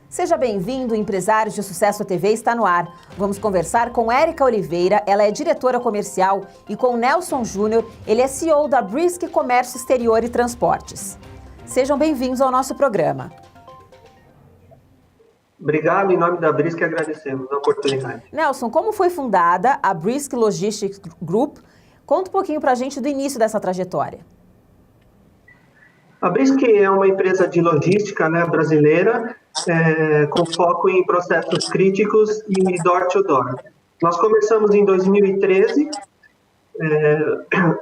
Seja bem-vindo, Empresários de Sucesso TV está no ar. Vamos conversar com Érica Oliveira, ela é diretora comercial, e com Nelson Júnior, ele é CEO da Brisk Comércio Exterior e Transportes. Sejam bem-vindos ao nosso programa. Obrigado, em nome da Brisk, agradecemos a oportunidade. Nelson, como foi fundada a Brisk Logistics Group? Conta um pouquinho para a gente do início dessa trajetória. A Brisk é uma empresa de logística, brasileira, com foco em processos críticos e door-to-door. Nós começamos em 2013,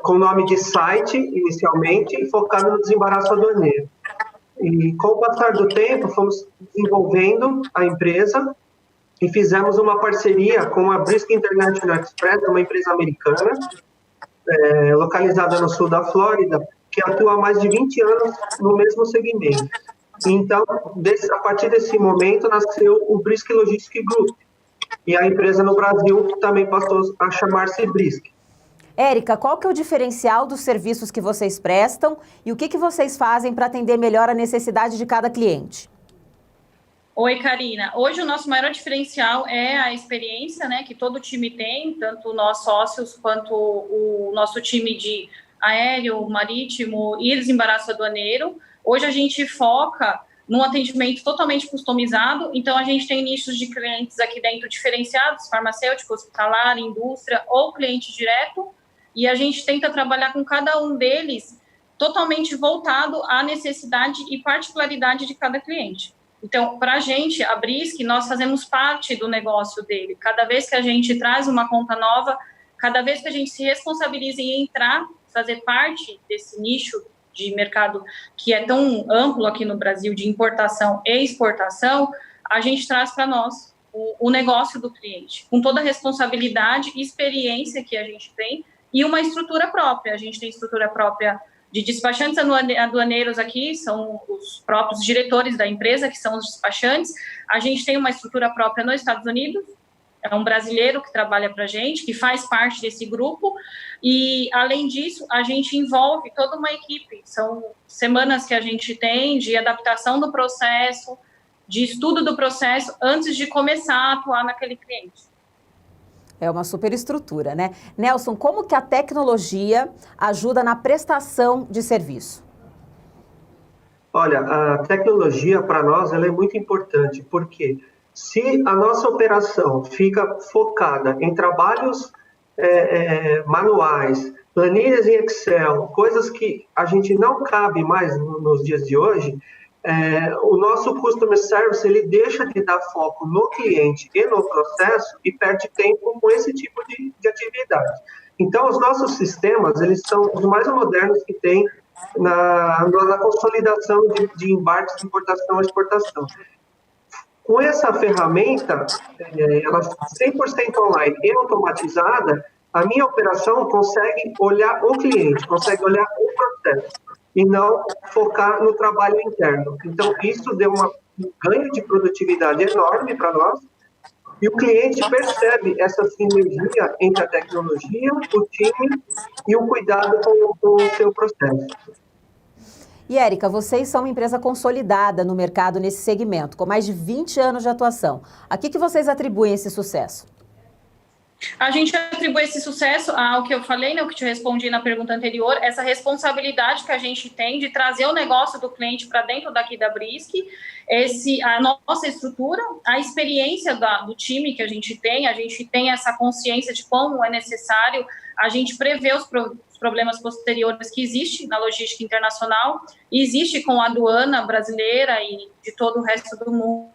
com o nome de site, inicialmente, focado no desembaraço aduaneiro. E com o passar do tempo, fomos desenvolvendo a empresa e fizemos uma parceria com a Brisk International Express, uma empresa americana, localizada no sul da Flórida, que atua há mais de 20 anos no mesmo segmento. Então, a partir desse momento, nasceu o Brisk Logistics Group. E a empresa no Brasil também passou a chamar-se Brisk. Érica, qual que é o diferencial dos serviços que vocês prestam e o que vocês fazem para atender melhor a necessidade de cada cliente? Oi, Karina. Hoje o nosso maior diferencial é a experiência, que todo time tem, tanto nós sócios quanto o nosso time de aéreo, marítimo e desembaraço aduaneiro. Hoje a gente foca num atendimento totalmente customizado, então a gente tem nichos de clientes aqui dentro diferenciados, farmacêutico, hospitalar, indústria ou cliente direto, e a gente tenta trabalhar com cada um deles totalmente voltado à necessidade e particularidade de cada cliente. Então, para a gente, a Brisk, nós fazemos parte do negócio dele. Cada vez que a gente traz uma conta nova, cada vez que a gente se responsabiliza em entrar, fazer parte desse nicho de mercado que é tão amplo aqui no Brasil, de importação e exportação, a gente traz para nós o negócio do cliente, com toda a responsabilidade e experiência que a gente tem e uma estrutura própria. A gente tem estrutura própria de despachantes aduaneiros aqui, são os próprios diretores da empresa, que são os despachantes. A gente tem uma estrutura própria nos Estados Unidos, é um brasileiro que trabalha para a gente, que faz parte desse grupo, e, além disso, a gente envolve toda uma equipe. São semanas que a gente tem de adaptação do processo, de estudo do processo, antes de começar a atuar naquele cliente. É uma superestrutura, né? Nelson, como que a tecnologia ajuda na prestação de serviço? Olha, a tecnologia, para nós, ela é muito importante, porque se a nossa operação fica focada em trabalhos manuais, planilhas em Excel, coisas que a gente não cabe mais nos dias de hoje, o nosso customer service ele deixa de dar foco no cliente e no processo e perde tempo com esse tipo de atividade. Então, os nossos sistemas eles são os mais modernos que tem na consolidação de embarques de importação e exportação. Com essa ferramenta, ela 100% online e automatizada, a minha operação consegue olhar o cliente, consegue olhar o processo e não focar no trabalho interno. Então, isso deu um ganho de produtividade enorme para nós e o cliente percebe essa sinergia entre a tecnologia, o time e o cuidado com o seu processo. E, Érica, vocês são uma empresa consolidada no mercado nesse segmento, com mais de 20 anos de atuação. A que vocês atribuem esse sucesso? A gente atribui esse sucesso ao que eu falei, o que te respondi na pergunta anterior, essa responsabilidade que a gente tem de trazer o negócio do cliente para dentro daqui da Brisk, a nossa estrutura, a experiência do time que a gente tem essa consciência de como é necessário a gente prever os problemas posteriores que existem na logística internacional, e existe com a aduana brasileira e de todo o resto do mundo.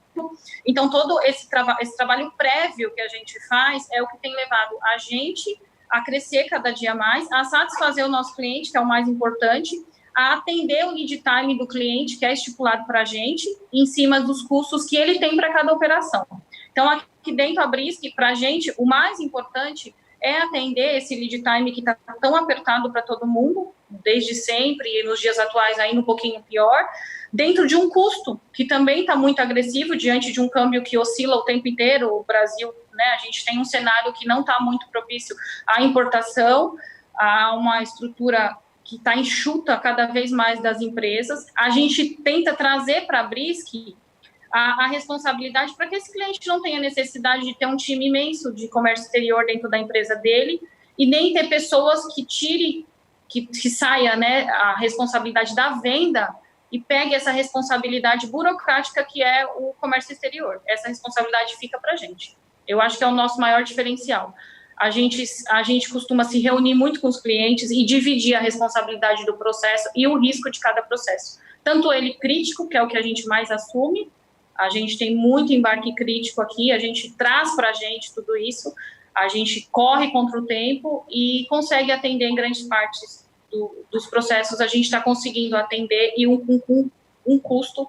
Então, todo esse trabalho prévio que a gente faz é o que tem levado a gente a crescer cada dia mais, a satisfazer o nosso cliente, que é o mais importante, a atender o lead time do cliente, que é estipulado para a gente, em cima dos custos que ele tem para cada operação. Então, aqui dentro da Brisk, para a gente, o mais importante é atender esse lead time que está tão apertado para todo mundo, desde sempre, e nos dias atuais ainda um pouquinho pior, dentro de um custo que também está muito agressivo diante de um câmbio que oscila o tempo inteiro. O Brasil, a gente tem um cenário que não está muito propício à importação, a uma estrutura que está enxuta cada vez mais das empresas. A gente tenta trazer para a Brisk a responsabilidade para que esse cliente não tenha necessidade de ter um time imenso de comércio exterior dentro da empresa dele e nem ter pessoas que saia, né, a responsabilidade da venda e pegue essa responsabilidade burocrática que é o comércio exterior. Essa responsabilidade fica para a gente. Eu acho que é o nosso maior diferencial. A gente costuma se reunir muito com os clientes e dividir a responsabilidade do processo e o risco de cada processo. Tanto ele crítico, que é o que a gente mais assume, a gente tem muito embarque crítico aqui, a gente traz para a gente tudo isso, a gente corre contra o tempo e consegue atender em grandes partes dos processos, a gente está conseguindo atender e um custo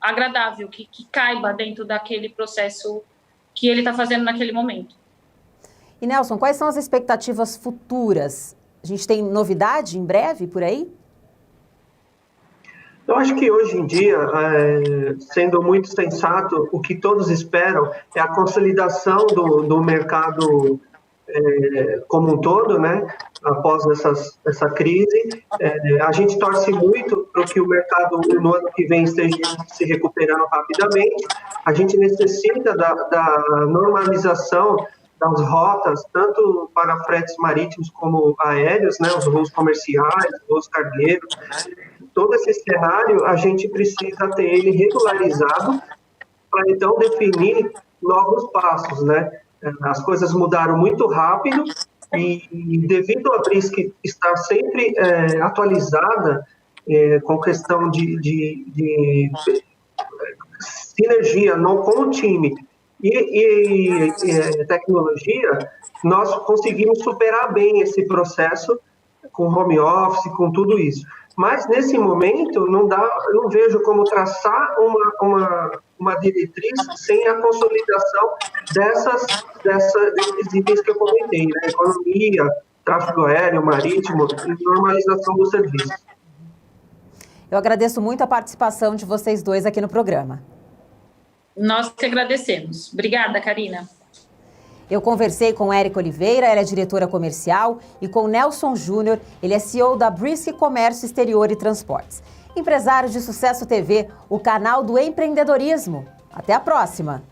agradável, que caiba dentro daquele processo que ele está fazendo naquele momento. E Nelson, quais são as expectativas futuras? A gente tem novidade em breve por aí? Eu acho que hoje em dia, sendo muito sensato, o que todos esperam é a consolidação do mercado como um todo, né? Após essa crise. A gente torce muito para que o mercado no ano que vem esteja se recuperando rapidamente. A gente necessita da normalização das rotas, tanto para fretes marítimos como aéreos, né? Os voos comerciais, os voos cargueiros. Todo esse cenário, a gente precisa ter ele regularizado para, então, definir novos passos, né? As coisas mudaram muito rápido e devido a Brisk estar sempre atualizada com questão de sinergia com o time e tecnologia, nós conseguimos superar bem esse processo com home office, com tudo isso. Mas, nesse momento, não vejo como traçar uma diretriz sem a consolidação desses itens que eu comentei, né? Economia, tráfego aéreo, marítimo e normalização do serviço. Eu agradeço muito a participação de vocês dois aqui no programa. Nós que agradecemos. Obrigada, Karina. Eu conversei com Érica Oliveira, ela é diretora comercial, e com Nelson Júnior, ele é CEO da Brisk Comércio Exterior e Transportes. Empresários de Sucesso TV, o canal do empreendedorismo. Até a próxima!